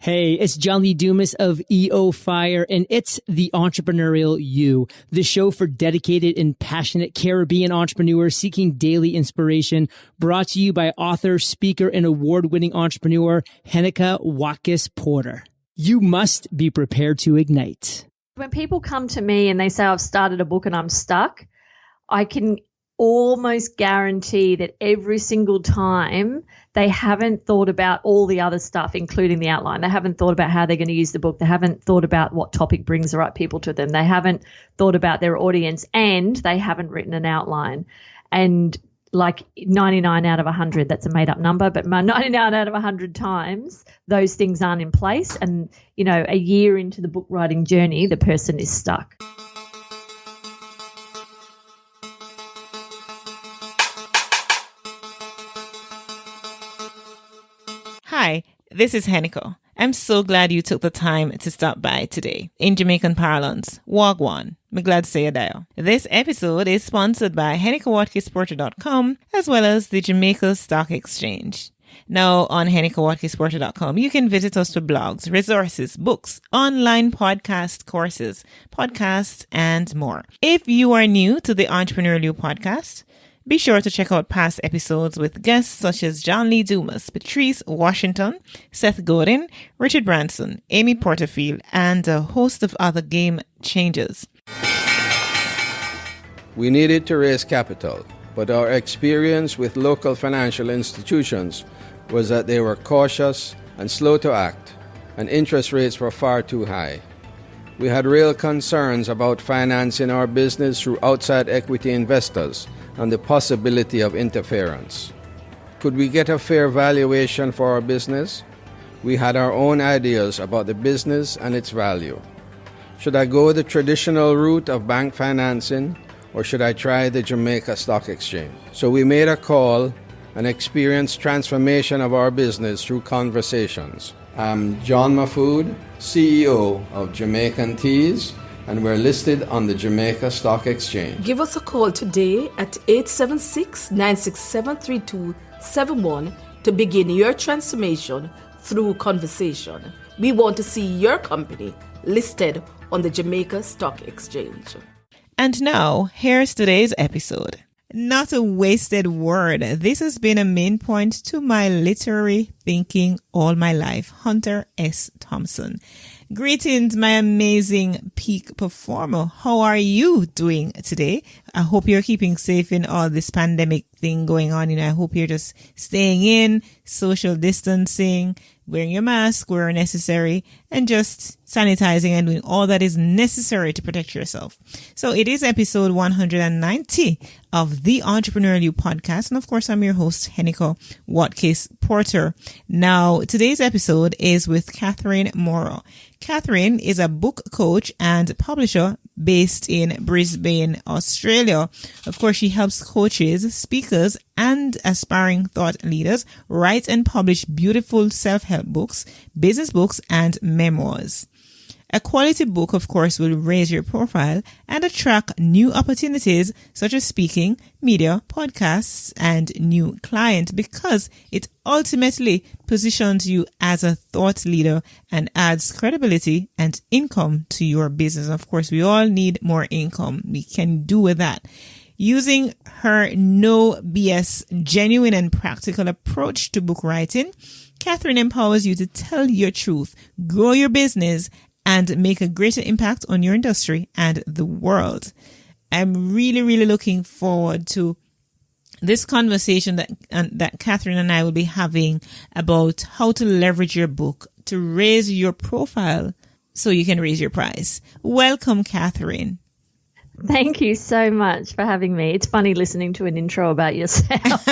Hey, it's John Lee Dumas of EO Fire, and it's The Entrepreneurial You, the show for dedicated and passionate Caribbean entrepreneurs seeking daily inspiration, brought to you by author, speaker, and award-winning entrepreneur Heneka Watkis-Porter. You must be prepared to ignite. When people come to me and they say, I've started a book and I'm stuck, I can almost guarantee that every single time they haven't thought about all the other stuff, including the outline. They haven't thought about how they're going to use the book. They haven't thought about what topic brings the right people to them. They haven't thought about their audience, and they haven't written an outline. And like 99 out of 100, that's a made up number, but 99 out of 100 times those things aren't in place. And, you know, a year into the book writing journey, the person is stuck. Hi, this is Heneka. I'm so glad you took the time to stop by today. In Jamaican parlance, Wagwan, me glad say a dial. This episode is sponsored by HenekaWatkis-Porter.com as well as the Jamaica Stock Exchange. Now, on HenekaWatkis-Porter.com, you can visit us for blogs, resources, books, online podcast courses, podcasts, and more. If you are new to the Entrepreneurial You podcast, be sure to check out past episodes with guests such as John Lee Dumas, Patrice Washington, Seth Godin, Richard Branson, Amy Porterfield, and a host of other game changers. We needed to raise capital, but our experience with local financial institutions was that they were cautious and slow to act, and interest rates were far too high. We had real concerns about financing our business through outside equity investors and the possibility of interference. Could we get a fair valuation for our business? We had our own ideas about the business and its value. Should I go the traditional route of bank financing, or should I try the Jamaica Stock Exchange? So we made a call and experienced transformation of our business through conversations. I'm John Mahfood, CEO of Jamaican Teas, and we're listed on the Jamaica Stock Exchange. Give us a call today at 876-967-3271 to begin your transformation through conversation. We want to see your company listed on the Jamaica Stock Exchange. And now, here's today's episode. Not a wasted word. This has been a main point to my literary thinking all my life. Hunter S. Thompson. Greetings, my amazing peak performer. How are you doing today? I hope you're keeping safe in all this pandemic thing going on. I hope you're just staying in, social distancing, wearing your mask where necessary, and just sanitizing and doing all that is necessary to protect yourself. So it is episode 190 of the Entrepreneurial You podcast. And of course, I'm your host, Heneka Watkis-Porter. Now, today's episode is with Cathryn Morrow. Cathryn is a book coach and publisher based in Brisbane, Australia. Of course, she helps coaches, speakers, and aspiring thought leaders write and publish beautiful self-help books, business books, and memoirs. A quality book, of course, will raise your profile and attract new opportunities such as speaking, media, podcasts, and new clients because it ultimately positions you as a thought leader and adds credibility and income to your business. Of course, we all need more income. We can do with that. Using her no BS, genuine and practical approach to book writing, Cathryn empowers you to tell your truth, grow your business, and make a greater impact on your industry and the world. I'm really, really looking forward to this conversation that Cathryn and I will be having about how to leverage your book to raise your profile so you can raise your price. Welcome, Cathryn. Thank you so much for having me. It's funny listening to an intro about yourself.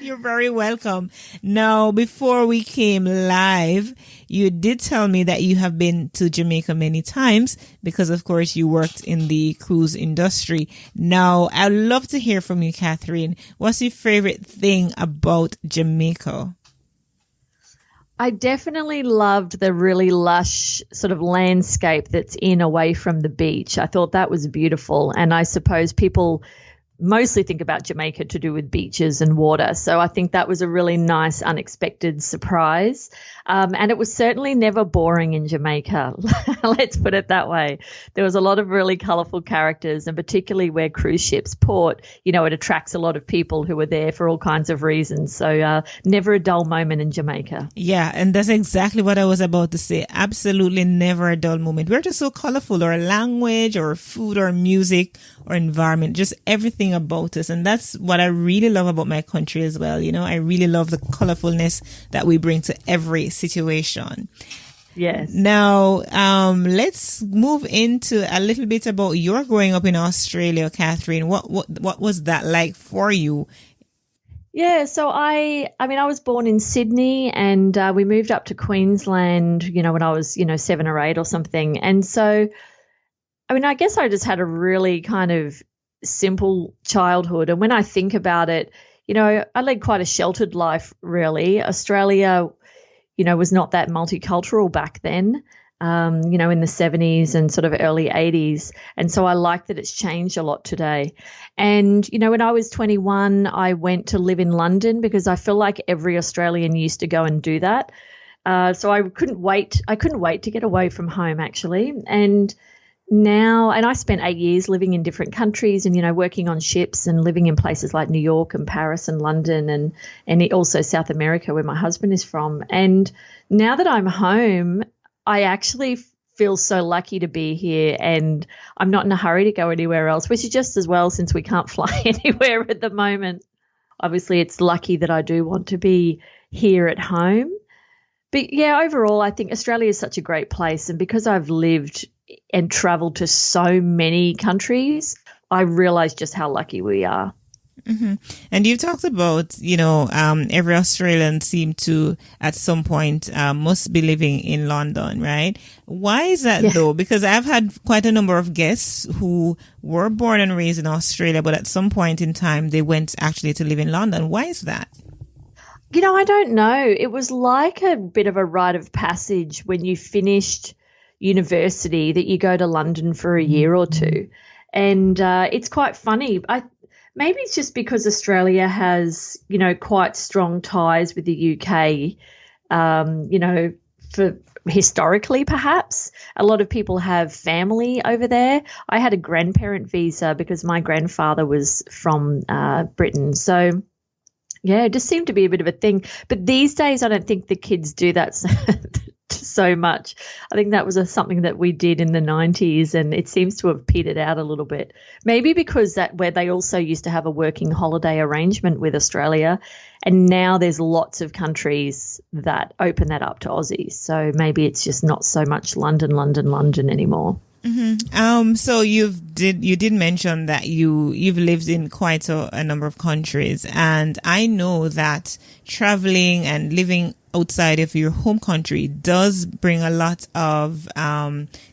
You're very welcome. Now, before we came live, you did tell me that you have been to Jamaica many times because, of course, you worked in the cruise industry. Now, I'd love to hear from you, Cathryn. What's your favorite thing about Jamaica? I definitely loved the really lush sort of landscape that's away from the beach. I thought that was beautiful. And I suppose people mostly think about Jamaica to do with beaches and water. So I think that was a really nice, unexpected surprise. And it was certainly never boring in Jamaica. Let's put it that way. There was a lot of really colourful characters, and particularly where cruise ships port, you know, it attracts a lot of people who are there for all kinds of reasons. So never a dull moment in Jamaica. Yeah, and that's exactly what I was about to say. Absolutely never a dull moment. We're just so colourful, or language or food or music or environment, just everything about us. And that's what I really love about my country as well. You know, I really love the colorfulness that we bring to every situation. Yes. Now, let's move into a little bit about your growing up in Australia, Cathryn. What was that like for you? Yeah, so I was born in Sydney, and we moved up to Queensland, you know, when I was, you know, 7 or 8 or something. And so, I mean, I guess I just had a really kind of simple childhood. And when I think about it, you know, I led quite a sheltered life, really. Australia, you know, was not that multicultural back then, you know, in the 70s and sort of early 80s. And so I like that it's changed a lot today. And, you know, when I was 21, I went to live in London because I feel like every Australian used to go and do that. So I couldn't wait to get away from home, actually. And I spent 8 years living in different countries and, you know, working on ships and living in places like New York and Paris and London and also South America, where my husband is from. And now that I'm home, I actually feel so lucky to be here, and I'm not in a hurry to go anywhere else, which is just as well since we can't fly anywhere at the moment. Obviously, it's lucky that I do want to be here at home. But yeah, overall, I think Australia is such a great place. And because I've lived and traveled to so many countries, I realize just how lucky we are. Mm-hmm. And you talked about, you know, every Australian seemed to at some point must be living in London, right? Why is that though? Because I've had quite a number of guests who were born and raised in Australia, but at some point in time they went actually to live in London. Why is that? You know, I don't know. It was like a bit of a rite of passage when you finished university that you go to London for a year or two. And it's quite funny. Maybe it's just because Australia has, you know, quite strong ties with the UK, you know, for historically perhaps. A lot of people have family over there. I had a grandparent visa because my grandfather was from Britain. So, yeah, it just seemed to be a bit of a thing. But these days I don't think the kids do that so much. I think that was something that we did in the 90s, and it seems to have petered out a little bit. Maybe because where they also used to have a working holiday arrangement with Australia, and now there's lots of countries that open that up to Aussies. So maybe it's just not so much London anymore. Mm-hmm. So you did mention that you've lived in quite a number of countries, and I know that traveling and living outside of your home country does bring a lot of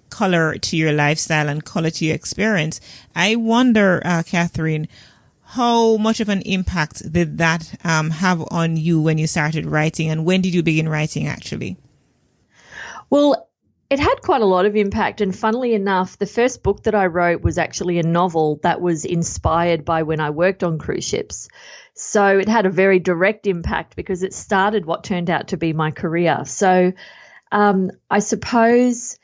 color to your lifestyle and color to your experience. I wonder, Cathryn, how much of an impact did that have on you when you started writing, and when did you begin writing actually? Well, it had quite a lot of impact, and funnily enough, the first book that I wrote was actually a novel that was inspired by when I worked on cruise ships. So it had a very direct impact because it started what turned out to be my career. So I suppose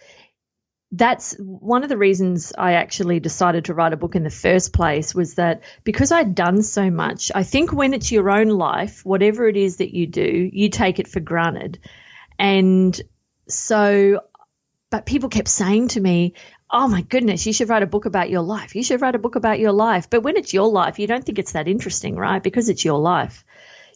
that's one of the reasons I actually decided to write a book in the first place, was that because I'd done so much, I think when it's your own life, whatever it is that you do, you take it for granted. And so, but people kept saying to me, oh my goodness, you should write a book about your life. You should write a book about your life. But when it's your life, you don't think it's that interesting, right? Because it's your life.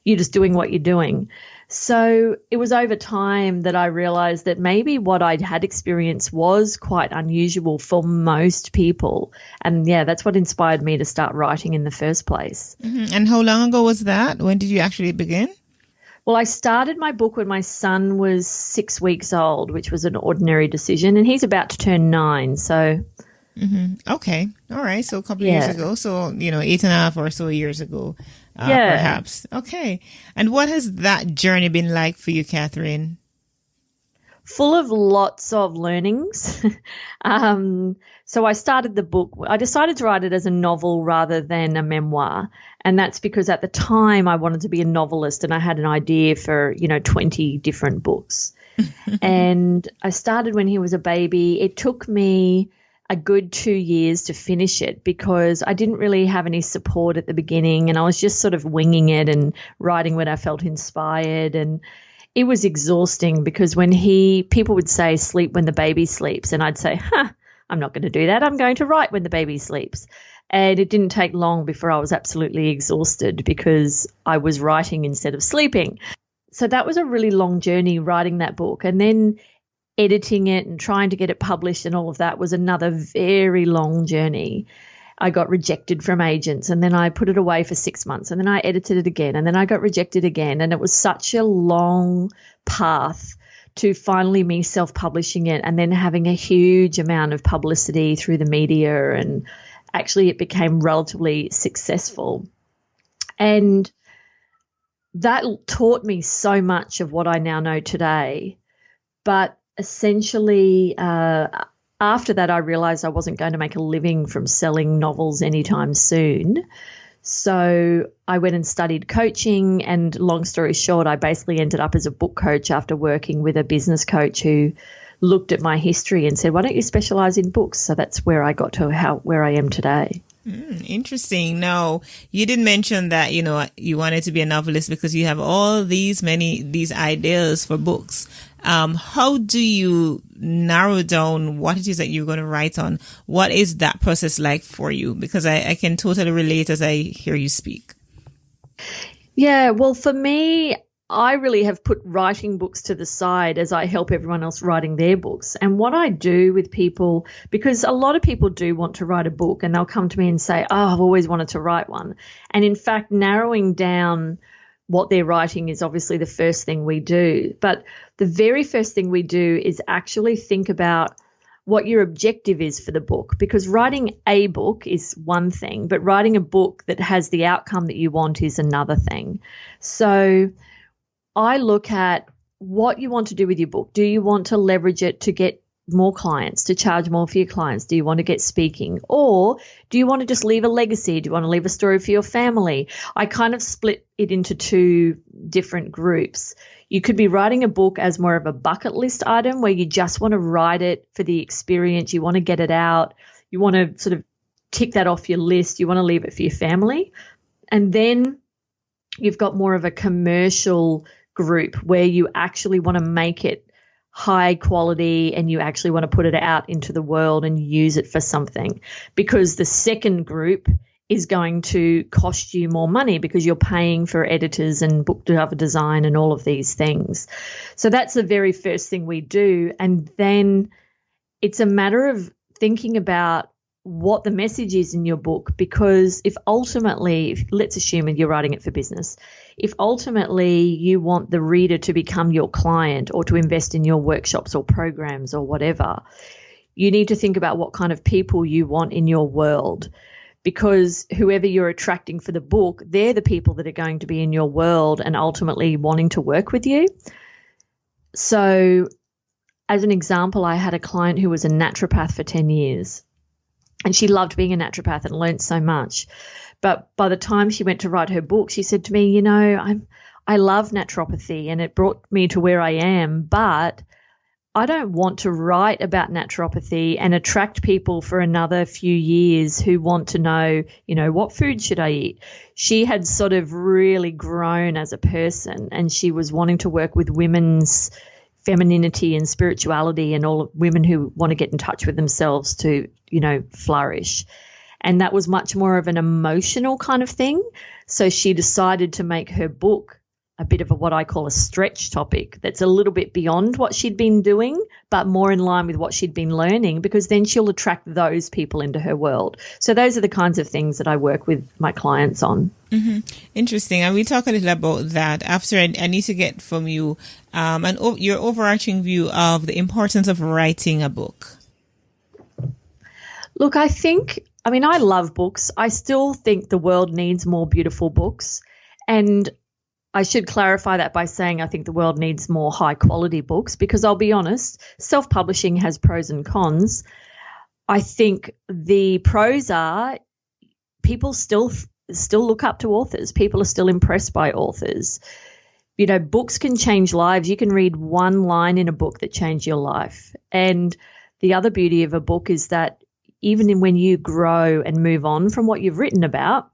You're just doing what you're doing. So it was over time that I realized that maybe what I'd had experienced was quite unusual for most people. And yeah, that's what inspired me to start writing in the first place. Mm-hmm. And how long ago was that? When did you actually begin? Well, I started my book when my son was 6 weeks old, which was an ordinary decision, and he's about to turn 9. So, okay, all right. So a couple of years ago. So 8.5 or so years ago, perhaps. Okay. And what has that journey been like for you, Cathryn? full of lots of learnings. So I started the book. I decided to write it as a novel rather than a memoir. And that's because at the time I wanted to be a novelist and I had an idea for, 20 different books. And I started when he was a baby. It took me a good 2 years to finish it because I didn't really have any support at the beginning and I was just sort of winging it and writing when I felt inspired. And it was exhausting because people would say sleep when the baby sleeps and I'd say, I'm not going to do that. I'm going to write when the baby sleeps. And it didn't take long before I was absolutely exhausted because I was writing instead of sleeping. So that was a really long journey writing that book. And then editing it and trying to get it published and all of that was another very long journey. I got rejected from agents and then I put it away for 6 months and then I edited it again and then I got rejected again. And it was such a long path to finally me self-publishing it and then having a huge amount of publicity through the media, and actually it became relatively successful. And that taught me so much of what I now know today. But essentially, after that, I realized I wasn't going to make a living from selling novels anytime soon. So I went and studied coaching, and long story short, I basically ended up as a book coach after working with a business coach who looked at my history and said, why don't you specialize in books? So that's where I got to where I am today. Interesting. Now, you did mention that, you wanted to be a novelist because you have all these ideas for books. How do you narrow down what it is that you're going to write on? What is that process like for you? Because I can totally relate as I hear you speak. Yeah, well, for me, I really have put writing books to the side as I help everyone else writing their books. And what I do with people, because a lot of people do want to write a book and they'll come to me and say, I've always wanted to write one. And in fact, narrowing down what they're writing is obviously the first thing we do. But the very first thing we do is actually think about what your objective is for the book, because writing a book is one thing, but writing a book that has the outcome that you want is another thing. So I look at what you want to do with your book. Do you want to leverage it to get more clients, to charge more for your clients? Do you want to get speaking? Or do you want to just leave a legacy? Do you want to leave a story for your family? I kind of split it into two different groups. You could be writing a book as more of a bucket list item where you just want to write it for the experience. You want to get it out. You want to sort of tick that off your list. You want to leave it for your family. And then you've got more of a commercial group where you actually want to make it high quality and you actually want to put it out into the world and use it for something, because the second group is going to cost you more money because you're paying for editors and book cover design and all of these things. So that's the very first thing we do. And then it's a matter of thinking about what the message is in your book, because if ultimately, let's assume you're writing it for business, if ultimately you want the reader to become your client or to invest in your workshops or programs or whatever, you need to think about what kind of people you want in your world, because whoever you're attracting for the book, they're the people that are going to be in your world and ultimately wanting to work with you. So as an example, I had a client who was a naturopath for 10 years. And she loved being a naturopath and learned so much. But by the time she went to write her book, she said to me, I love naturopathy and it brought me to where I am, but I don't want to write about naturopathy and attract people for another few years who want to know, what food should I eat? She had sort of really grown as a person and she was wanting to work with women's femininity and spirituality and all women who want to get in touch with themselves to, flourish. And that was much more of an emotional kind of thing. So she decided to make her book a bit of what I call a stretch topic that's a little bit beyond what she'd been doing, but more in line with what she'd been learning, because then she'll attract those people into her world. So those are the kinds of things that I work with my clients on. Mm-hmm. Interesting. And we talk a little about that after. I need to get from you your overarching view of the importance of writing a book. Look, I love books. I still think the world needs more beautiful books. And I should clarify that by saying I think the world needs more high quality books, because I'll be honest, self-publishing has pros and cons. I think the pros are people still look up to authors. People are still impressed by authors. You know, books can change lives. You can read one line in a book that changed your life. And the other beauty of a book is that even when you grow and move on from what you've written about,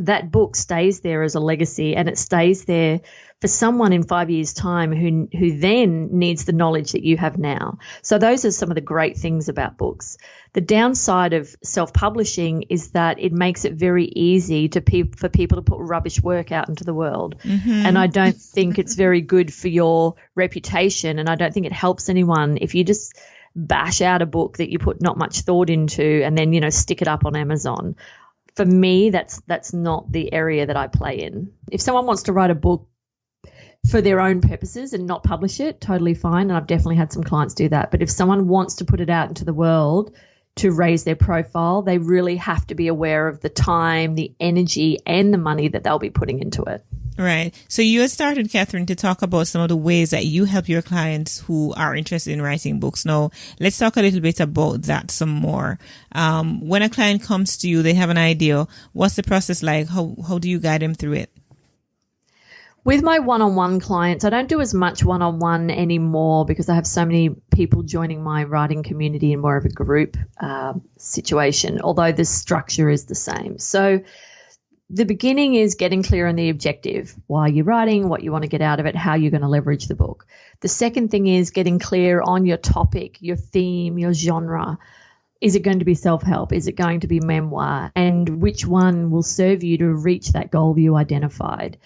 that book stays there as a legacy, and it stays there for someone in 5 years' time who then needs the knowledge that you have now. So those are some of the great things about books. The downside of self-publishing is that it makes it very easy for people to put rubbish work out into the world. Mm-hmm. And I don't think it's very good for your reputation, and I don't think it helps anyone if you just bash out a book that you put not much thought into and then, you know, stick it up on Amazon. For me, that's not the area that I play in. If someone wants to write a book for their own purposes and not publish it, totally fine. And I've definitely had some clients do that. But if someone wants to put it out into the world to raise their profile, they really have to be aware of the time, the energy, and the money that they'll be putting into it. Right. So you had started, Cathryn, to talk about some of the ways that you help your clients who are interested in writing books. Now, let's talk a little bit about that some more. When a client comes to you, they have an idea. What's the process like? How do you guide them through it? With my one-on-one clients, I don't do as much one-on-one anymore because I have so many people joining my writing community in more of a group situation, although the structure is the same. So the beginning is getting clear on the objective, why you're writing, what you want to get out of it, how you're going to leverage the book. The second thing is getting clear on your topic, your theme, your genre. Is it going to be self-help? Is it going to be memoir? And which one will serve you to reach that goal you identified?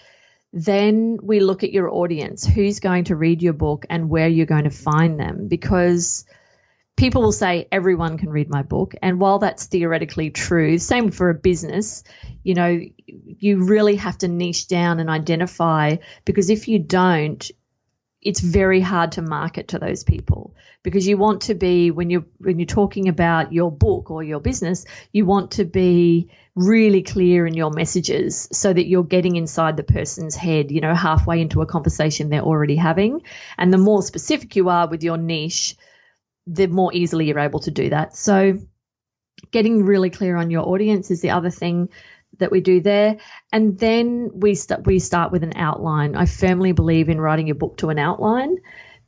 Then we look at your audience, who's going to read your book and where you're going to find them, because people will say everyone can read my book. And while that's theoretically true, same for a business, you know, you really have to niche down and identify, because if you don't, it's very hard to market to those people, because you want to be, when you're talking about your book or your business, you want to be really clear in your messages so that you're getting inside the person's head, you know, halfway into a conversation they're already having. And the more specific you are with your niche, the more easily you're able to do that. So getting really clear on your audience is the other thing that we do there. And then we start with an outline. I firmly believe in writing your book to an outline,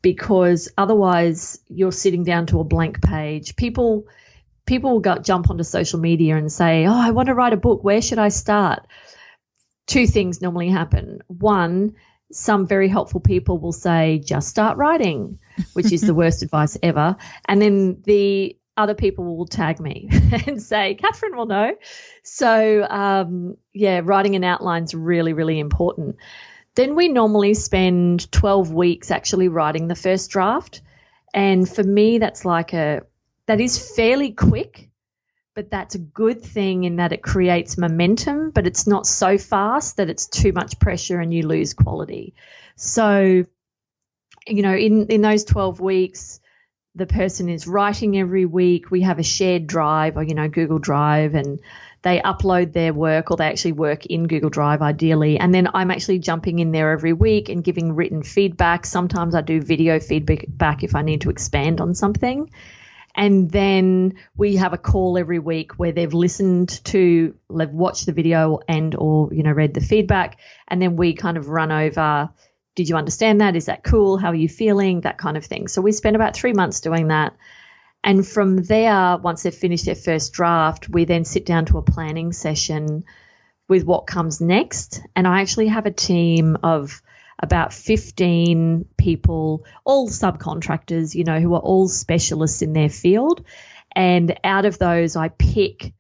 because otherwise you're sitting down to a blank page. People will jump onto social media and say, oh, I want to write a book. Where should I start? Two things normally happen. One, some very helpful people will say, just start writing, which is the worst advice ever. And then the other people will tag me and say, Cathryn will know. So, writing an outline is really, really important. Then we normally spend 12 weeks actually writing the first draft. And for me, that is fairly quick, but that's a good thing in that it creates momentum, but it's not so fast that it's too much pressure and you lose quality. So, you know, in those 12 weeks, the person is writing every week. We have a shared drive, or, you know, Google Drive, and they upload their work, or they actually work in Google Drive ideally. And then I'm actually jumping in there every week and giving written feedback. Sometimes I do video feedback if I need to expand on something. And then we have a call every week where they've watched the video or, you know, read the feedback. And then we kind of run over, did you understand that? Is that cool? How are you feeling? That kind of thing. So we spend about 3 months doing that. And from there, once they've finished their first draft, we then sit down to a planning session with what comes next. And I actually have a team of about 15 people, all subcontractors, you know, who are all specialists in their field. And out of those, I pick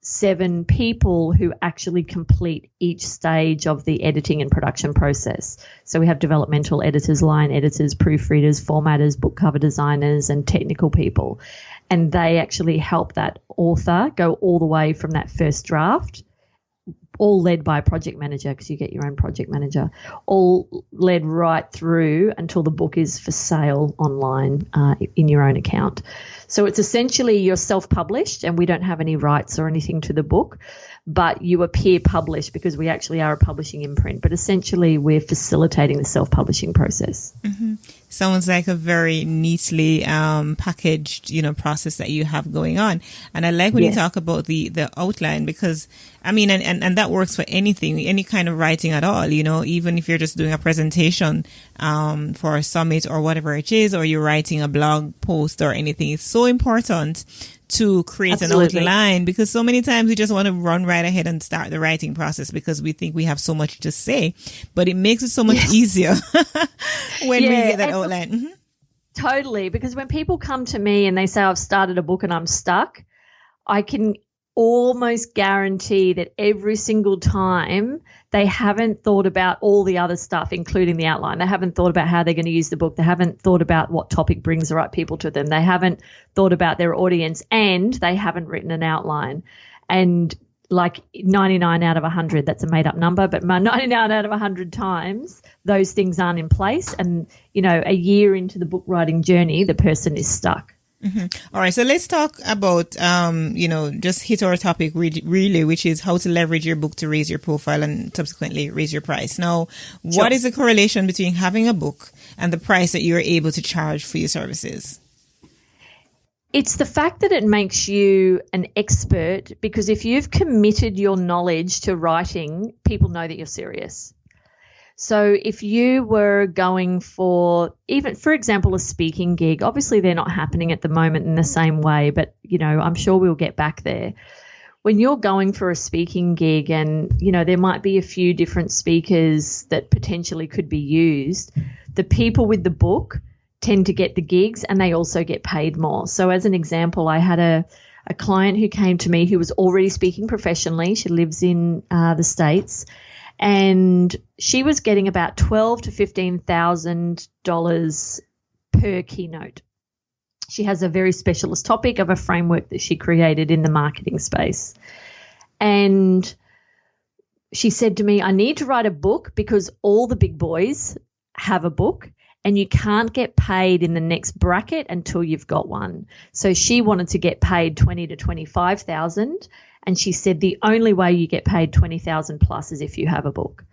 7 people who actually complete each stage of the editing and production process. So we have developmental editors, line editors, proofreaders, formatters, book cover designers, and technical people. And they actually help that author go all the way from that first draft, all led by a project manager, because you get your own project manager, all led right through until the book is for sale online in your own account. So it's essentially you're self-published and we don't have any rights or anything to the book, but you appear published because we actually are a publishing imprint. But essentially, we're facilitating the self-publishing process. Mm-hmm. Sounds like a very neatly packaged, process that you have going on. And I like when you talk about the outline, because I mean, and that works for anything, any kind of writing at all, even if you're just doing a presentation for a summit or whatever it is, or you're writing a blog post or anything. It's so important to create an outline, because so many times we just want to run right ahead and start the writing process because we think we have so much to say, but it makes it so much easier when we get that outline. Mm-hmm. Totally, because when people come to me and they say, I've started a book and I'm stuck, I can almost guarantee that every single time they haven't thought about all the other stuff, including the outline. They haven't thought about how they're going to use the book. They haven't thought about what topic brings the right people to them. They haven't thought about their audience, and they haven't written an outline. And like 99 out of 100, that's a made up number, but 99 out of 100 times those things aren't in place. And, a year into the book writing journey, the person is stuck. Mm-hmm. All right. So let's talk about, just hit our topic really, which is how to leverage your book to raise your profile and subsequently raise your price. Now, what is the correlation between having a book and the price that you're able to charge for your services? It's the fact that it makes you an expert, because if you've committed your knowledge to writing, people know that you're serious. So if you were going for, even for example, a speaking gig, obviously they're not happening at the moment in the same way, but, I'm sure we'll get back there. When you're going for a speaking gig and, there might be a few different speakers that potentially could be used, the people with the book tend to get the gigs and they also get paid more. So as an example, I had a client who came to me who was already speaking professionally. She lives in the States. And she was getting about $12,000 to $15,000 per keynote. She has a very specialist topic of a framework that she created in the marketing space. And she said to me, I need to write a book because all the big boys have a book and you can't get paid in the next bracket until you've got one. So she wanted to get paid $20,000 to $25,000. And she said the only way you get paid $20,000 plus is if you have a book.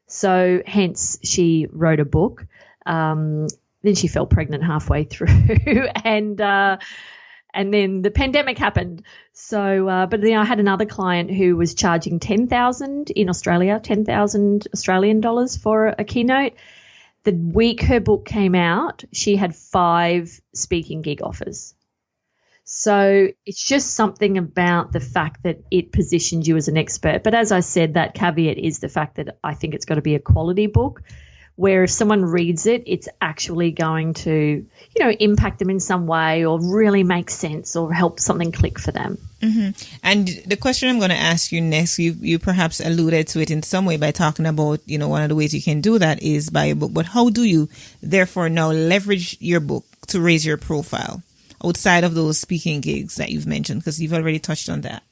So hence she wrote a book. Then she fell pregnant halfway through and then the pandemic happened. So, but then I had another client who was charging $10,000 in Australia, 10,000 Australian dollars for a keynote. The week her book came out, she had 5 speaking gig offers. So it's just something about the fact that it positions you as an expert. But as I said, that caveat is the fact that I think it's got to be a quality book where if someone reads it, it's actually going to, impact them in some way or really make sense or help something click for them. Mm-hmm. And the question I'm going to ask you next, you perhaps alluded to it in some way by talking about, one of the ways you can do that is by a book. But how do you therefore now leverage your book to raise your profile outside of those speaking gigs that you've mentioned, because you've already touched on that?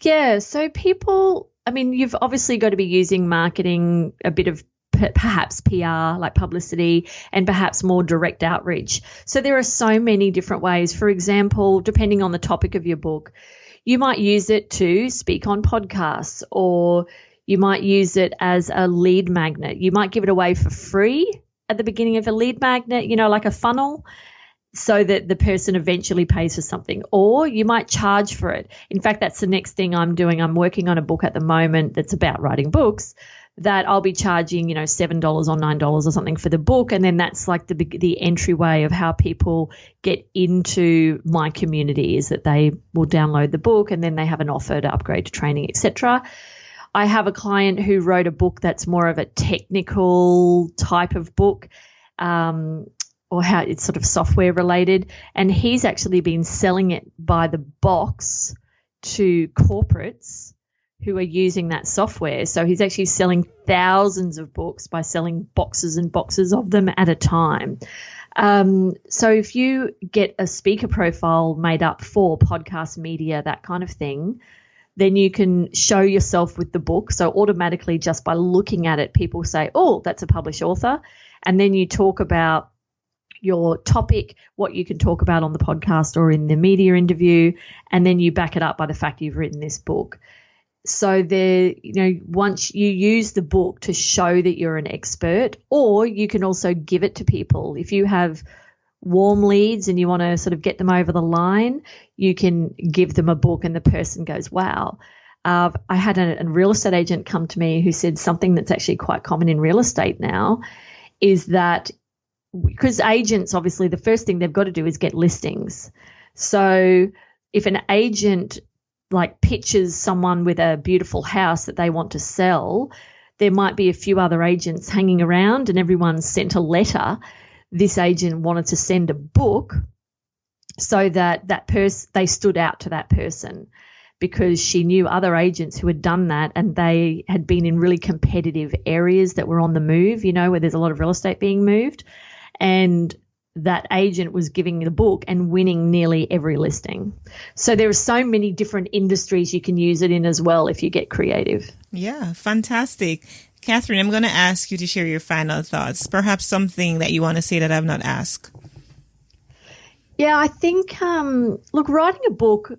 Yeah. So you've obviously got to be using marketing, a bit of perhaps PR, like publicity, and perhaps more direct outreach. So there are so many different ways. For example, depending on the topic of your book, you might use it to speak on podcasts, or you might use it as a lead magnet. You might give it away for free at the beginning of a lead magnet, like a funnel, so that the person eventually pays for something, or you might charge for it. In fact, that's the next thing I'm doing. I'm working on a book at the moment that's about writing books that I'll be charging, $7 or $9 or something for the book. And then that's like the entryway of how people get into my community, is that they will download the book and then they have an offer to upgrade to training, etc. I have a client who wrote a book that's more of a technical type of book, or how it's sort of software related. And he's actually been selling it by the box to corporates who are using that software. So he's actually selling thousands of books by selling boxes and boxes of them at a time. So if you get a speaker profile made up for podcast media, that kind of thing, then you can show yourself with the book. So automatically, just by looking at it, people say, oh, that's a published author. And then you talk about your topic, what you can talk about on the podcast or in the media interview, and then you back it up by the fact you've written this book. So there, once you use the book to show that you're an expert, or you can also give it to people. If you have warm leads and you want to sort of get them over the line, you can give them a book and the person goes, wow. I had a real estate agent come to me who said something that's actually quite common in real estate now is that because agents, obviously, the first thing they've got to do is get listings. So if an agent pitches someone with a beautiful house that they want to sell, there might be a few other agents hanging around and everyone sent a letter. This agent wanted to send a book so that they stood out to that person because she knew other agents who had done that and they had been in really competitive areas that were on the move, where there's a lot of real estate being moved. And that agent was giving the book and winning nearly every listing. So there are so many different industries you can use it in as well if you get creative. Yeah, fantastic. Cathryn, I'm going to ask you to share your final thoughts, perhaps something that you want to say that I've not asked. Yeah, I think, look, writing a book,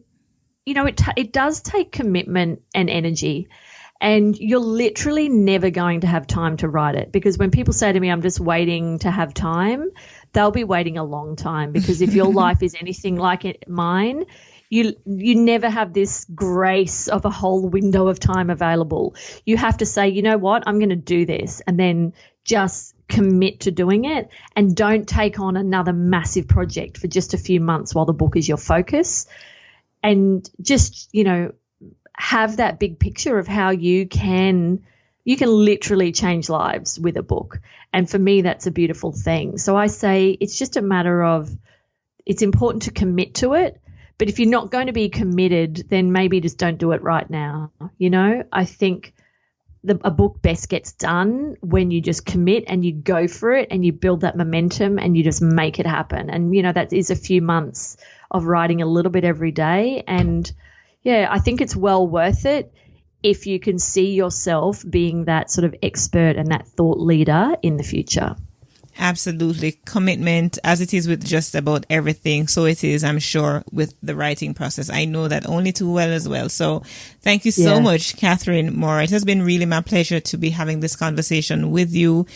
it does take commitment and energy. And you're literally never going to have time to write it because when people say to me, I'm just waiting to have time, they'll be waiting a long time because if your life is anything like mine, you never have this grace of a whole window of time available. You have to say, you know what, I'm going to do this and then just commit to doing it and don't take on another massive project for just a few months while the book is your focus and just, have that big picture of how you can literally change lives with a book. And for me, that's a beautiful thing. So I say it's just a matter of it's important to commit to it. But if you're not going to be committed, then maybe just don't do it right now. I think a book best gets done when you just commit and you go for it and you build that momentum and you just make it happen. And, that is a few months of writing a little bit every day. And yeah, I think it's well worth it if you can see yourself being that sort of expert and that thought leader in the future. Absolutely. Commitment, as it is with just about everything. So it is, I'm sure, with the writing process. I know that only too well as well. So thank you so much, Cathryn Moore. It has been really my pleasure to be having this conversation with you,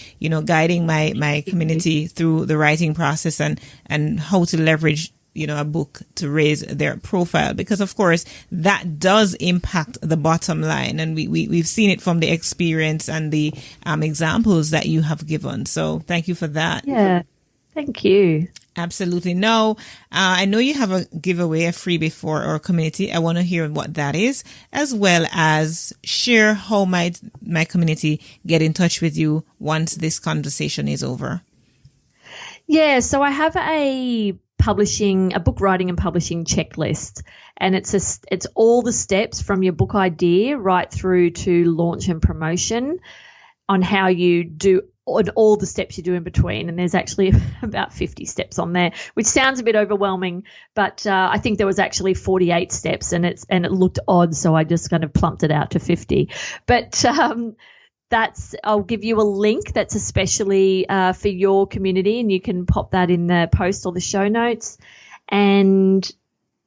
guiding my community through the writing process and how to leverage a book to raise their profile, because of course that does impact the bottom line. And we've seen it from the experience and the examples that you have given. So thank you for that. Yeah. Thank you. Absolutely. Now, I know you have a giveaway, a freebie for our community. I want to hear what that is, as well as share how my community get in touch with you once this conversation is over. Yeah. So I have a book writing and publishing checklist, and it's all the steps from your book idea right through to launch and promotion on how you do on all the steps you do in between. And there's actually about 50 steps on there, which sounds a bit overwhelming, but I think there was actually 48 steps and it looked odd. So I just kind of plumped it out to 50, but I'll give you a link that's especially for your community, and you can pop that in the post or the show notes. And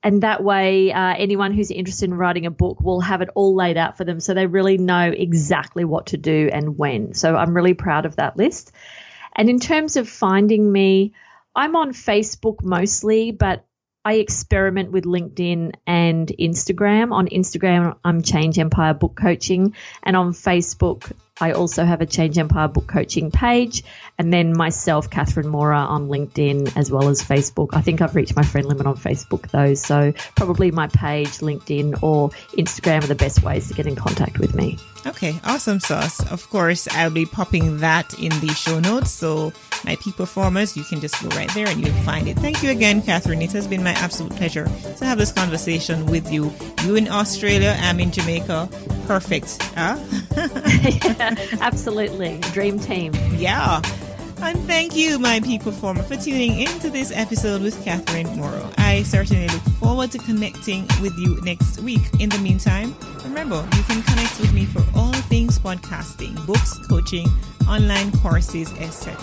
that way, anyone who's interested in writing a book will have it all laid out for them, so they really know exactly what to do and when. So I'm really proud of that list. And in terms of finding me, I'm on Facebook mostly, but I experiment with LinkedIn and Instagram. On Instagram, I'm Change Empire Book Coaching, and on Facebook, I also have a Change Empire Book Coaching page, and then myself, Cathryn Moore, on LinkedIn as well as Facebook. I think I've reached my friend limit on Facebook though, so probably my page, LinkedIn or Instagram are the best ways to get in contact with me. Okay, awesome sauce. Of course, I'll be popping that in the show notes, so my peak performers, you can just go right there and you'll find it. Thank you again, Cathryn. It has been my absolute pleasure to have this conversation with you. You in Australia, I'm in Jamaica. Perfect. Huh? Yeah, absolutely. Dream team. Yeah. And thank you, my peak performer, for tuning into this episode with Cathryn Moore. I certainly look forward to connecting with you next week. In the meantime, remember, you can connect with me for all things podcasting, books, coaching, online courses, etc.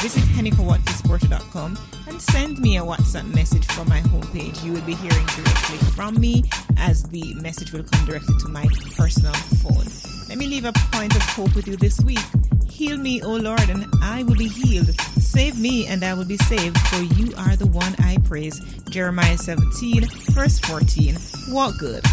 Visit HenekaWatkis-Porter.com and send me a WhatsApp message from my homepage. You will be hearing directly from me, as the message will come directly to my personal phone. Let me leave a point of hope with you this week. Heal me, O Lord, and I will be healed. Save me, and I will be saved, for you are the one I praise. Jeremiah 17, verse 14. Walk good.